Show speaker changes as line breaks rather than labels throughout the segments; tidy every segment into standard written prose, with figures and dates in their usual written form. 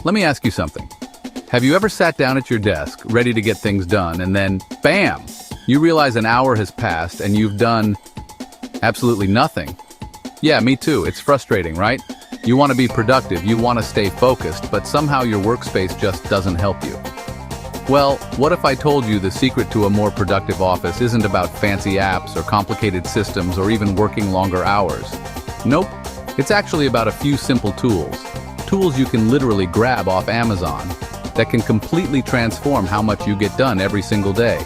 Let me ask you something. Have you ever sat down at your desk, ready to get things done, and then, bam! You realize an hour has passed and you've done absolutely nothing? Yeah, me too. It's frustrating, right? You want to be productive, you want to stay focused, but somehow your workspace just doesn't help you. Well, what if I told you the secret to a more productive office isn't about fancy apps or complicated systems or even working longer hours? Nope. It's actually about a few simple tools. Tools you can literally grab off Amazon that can completely transform how much you get done every single day.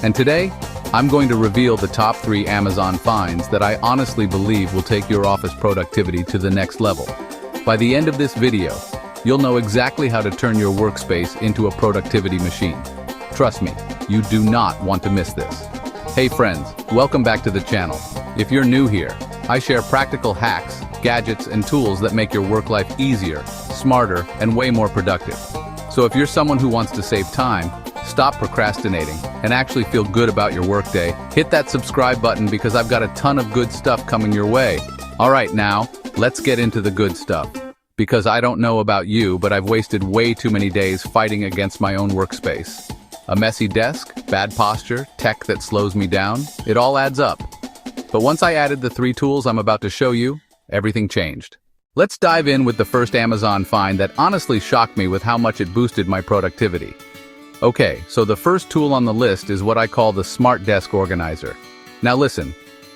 And today, I'm going to reveal the top 3 Amazon finds that I honestly believe will take your office productivity to the next level. By the end of this video, you'll know exactly how to turn your workspace into a productivity machine. Trust me, you do not want to miss this. Hey friends, welcome back to the channel. If you're new here, I share practical hacks, gadgets, and tools that make your work life easier, smarter, and way more productive. So if you're someone who wants to save time, stop procrastinating, and actually feel good about your workday, hit that subscribe button because I've got a ton of good stuff coming your way. Alright now, let's get into the good stuff. Because I don't know about you, but I've wasted way too many days fighting against my own workspace. A messy desk, bad posture, tech that slows me down, it all adds up. But once I added the 3 tools I'm about to show you, everything changed. Let's dive in with the first Amazon find that honestly shocked me with how much it boosted my productivity. Okay, so the first tool on the list is what I call the Smart Desk Organizer. Now listen,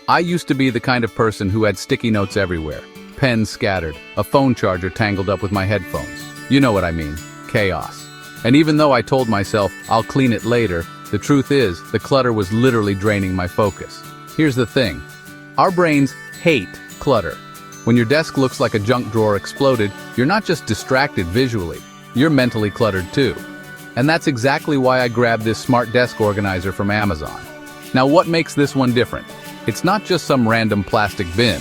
I used to be the kind of person who had sticky notes everywhere, pens scattered, a phone charger tangled up with my headphones. You know what I mean, chaos. And even though I told myself I'll clean it later, the truth is the clutter was literally draining my focus. Here's the thing, our brains hate clutter. When your desk looks like a junk drawer exploded, you're not just distracted visually, you're mentally cluttered too. And that's exactly why I grabbed this Smart Desk Organizer from Amazon. Now what makes this one different? It's not just some random plastic bin.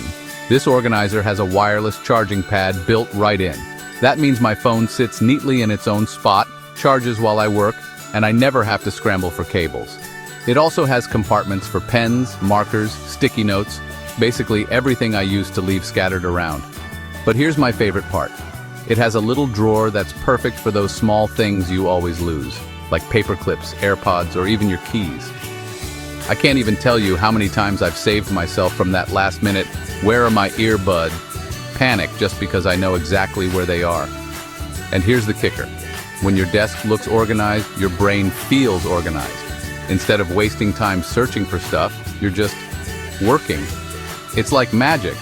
This organizer has a wireless charging pad built right in. That means my phone sits neatly in its own spot, charges while I work, and I never have to scramble for cables. It also has compartments for pens, markers, sticky notes, basically everything I use to leave scattered around. But here's my favorite part. It has a little drawer that's perfect for those small things you always lose, like paper clips, AirPods, or even your keys. I can't even tell you how many times I've saved myself from that last minute, where are my earbuds, panic just because I know exactly where they are. And here's the kicker. When your desk looks organized, your brain feels organized. Instead of wasting time searching for stuff, you're just working. It's like magic,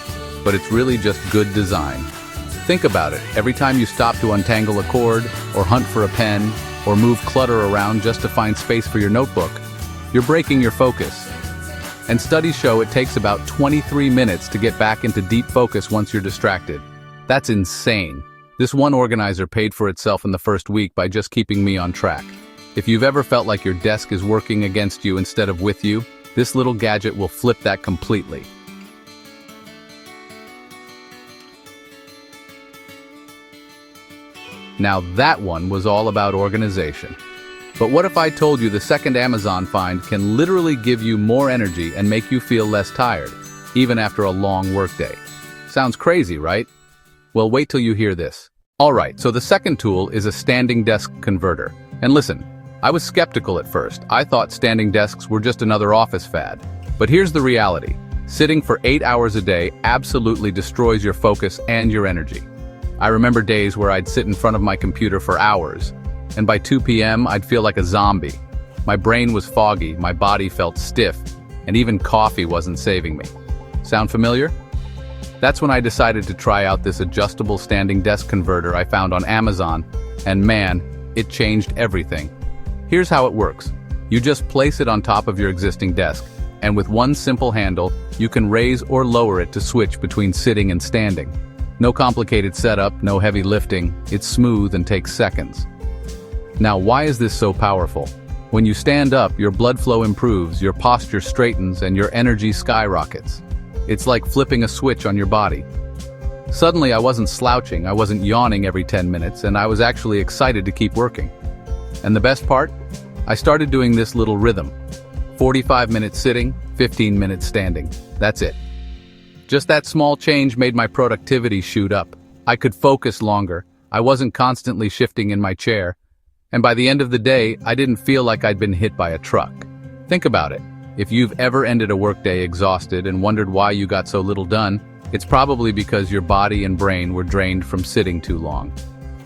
but it's really just good design. Think about it. Every time you stop to untangle a cord, or hunt for a pen, or move clutter around just to find space for your notebook, you're breaking your focus. And studies show it takes about 23 minutes to get back into deep focus once you're distracted. That's insane. This one organizer paid for itself in the first week by just keeping me on track. If you've ever felt like your desk is working against you instead of with you, this little gadget will flip that completely. Now that one was all about organization. But what if I told you the second Amazon find can literally give you more energy and make you feel less tired, even after a long workday? Sounds crazy, right? Well, wait till you hear this. Alright, so the second tool is a standing desk converter. And listen, I was skeptical at first. I thought standing desks were just another office fad. But here's the reality. Sitting for 8 hours a day absolutely destroys your focus and your energy. I remember days where I'd sit in front of my computer for hours, and by 2 p.m. I'd feel like a zombie. My brain was foggy, my body felt stiff, and even coffee wasn't saving me. Sound familiar? That's when I decided to try out this adjustable standing desk converter I found on Amazon, and man, it changed everything. Here's how it works. You just place it on top of your existing desk, and with one simple handle, you can raise or lower it to switch between sitting and standing. No complicated setup, no heavy lifting, it's smooth and takes seconds. Now, why is this so powerful? When you stand up, your blood flow improves, your posture straightens, and your energy skyrockets. It's like flipping a switch on your body. Suddenly, I wasn't slouching, I wasn't yawning every 10 minutes, and I was actually excited to keep working. And the best part? I started doing this little rhythm. 45 minutes sitting, 15 minutes standing. That's it. Just that small change made my productivity shoot up. I could focus longer, I wasn't constantly shifting in my chair, and by the end of the day, I didn't feel like I'd been hit by a truck. Think about it. If you've ever ended a workday exhausted and wondered why you got so little done, it's probably because your body and brain were drained from sitting too long.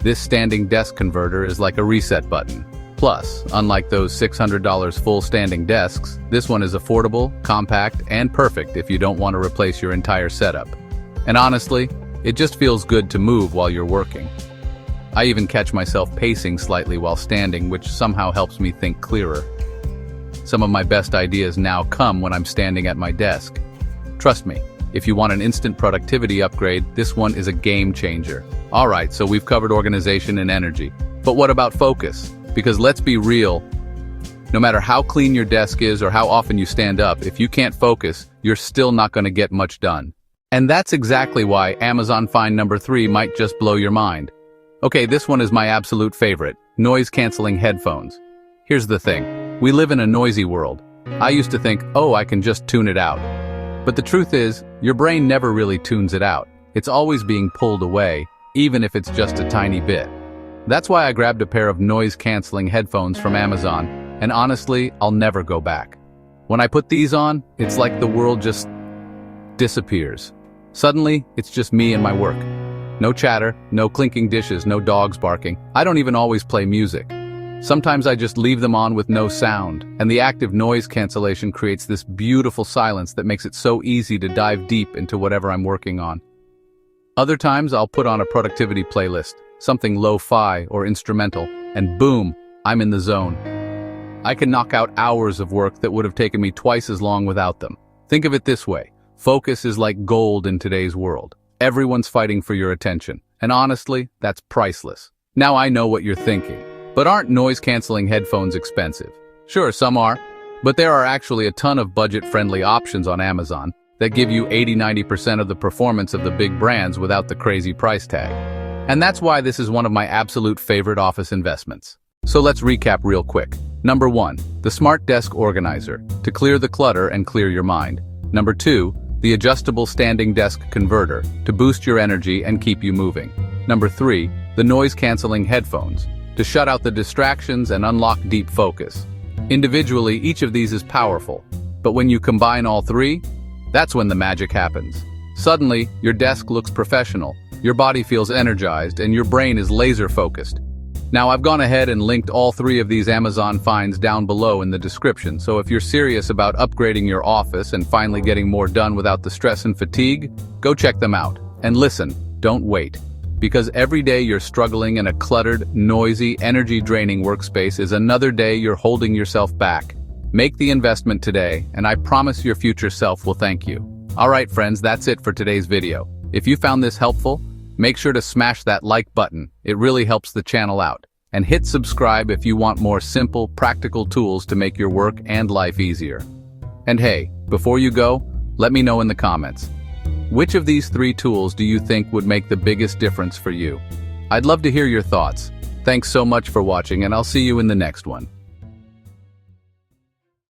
This standing desk converter is like a reset button. Plus, unlike those $600 full standing desks, this one is affordable, compact, and perfect if you don't want to replace your entire setup. And honestly, it just feels good to move while you're working. I even catch myself pacing slightly while standing, which somehow helps me think clearer. Some of my best ideas now come when I'm standing at my desk. Trust me, if you want an instant productivity upgrade, this one is a game changer. Alright, so we've covered organization and energy. But what about focus? Because let's be real, no matter how clean your desk is or how often you stand up, if you can't focus, you're still not going to get much done. And that's exactly why Amazon find number 3 might just blow your mind. Okay, this one is my absolute favorite, noise-canceling headphones. Here's the thing, we live in a noisy world. I used to think, oh, I can just tune it out. But the truth is, your brain never really tunes it out. It's always being pulled away, even if it's just a tiny bit. That's why I grabbed a pair of noise-canceling headphones from Amazon, and honestly, I'll never go back. When I put these on, it's like the world just disappears. Suddenly, it's just me and my work. No chatter, no clinking dishes, no dogs barking. I don't even always play music. Sometimes I just leave them on with no sound, and the active noise cancellation creates this beautiful silence that makes it so easy to dive deep into whatever I'm working on. Other times, I'll put on a productivity playlist, something lo-fi or instrumental, and boom, I'm in the zone. I can knock out hours of work that would have taken me twice as long without them. Think of it this way, focus is like gold in today's world. Everyone's fighting for your attention, and honestly, that's priceless. Now I know what you're thinking, but aren't noise-canceling headphones expensive? Sure, some are, but there are actually a ton of budget-friendly options on Amazon that give you 80–90% of the performance of the big brands without the crazy price tag. And that's why this is one of my absolute favorite office investments. So let's recap real quick. Number 1, the Smart Desk Organizer, to clear the clutter and clear your mind. Number 2, the adjustable standing desk converter, to boost your energy and keep you moving. Number 3, the noise-canceling headphones, to shut out the distractions and unlock deep focus. Individually, each of these is powerful, but when you combine all three, that's when the magic happens. Suddenly, your desk looks professional, your body feels energized, and your brain is laser-focused. Now, I've gone ahead and linked all 3 of these Amazon finds down below in the description, so if you're serious about upgrading your office and finally getting more done without the stress and fatigue, go check them out. And listen, don't wait. Because every day you're struggling in a cluttered, noisy, energy-draining workspace is another day you're holding yourself back. Make the investment today, and I promise your future self will thank you. Alright friends, that's it for today's video. If you found this helpful, make sure to smash that like button, it really helps the channel out. And hit subscribe if you want more simple, practical tools to make your work and life easier. And hey, before you go, let me know in the comments. Which of these 3 tools do you think would make the biggest difference for you? I'd love to hear your thoughts. Thanks so much for watching, and I'll see you in the next one.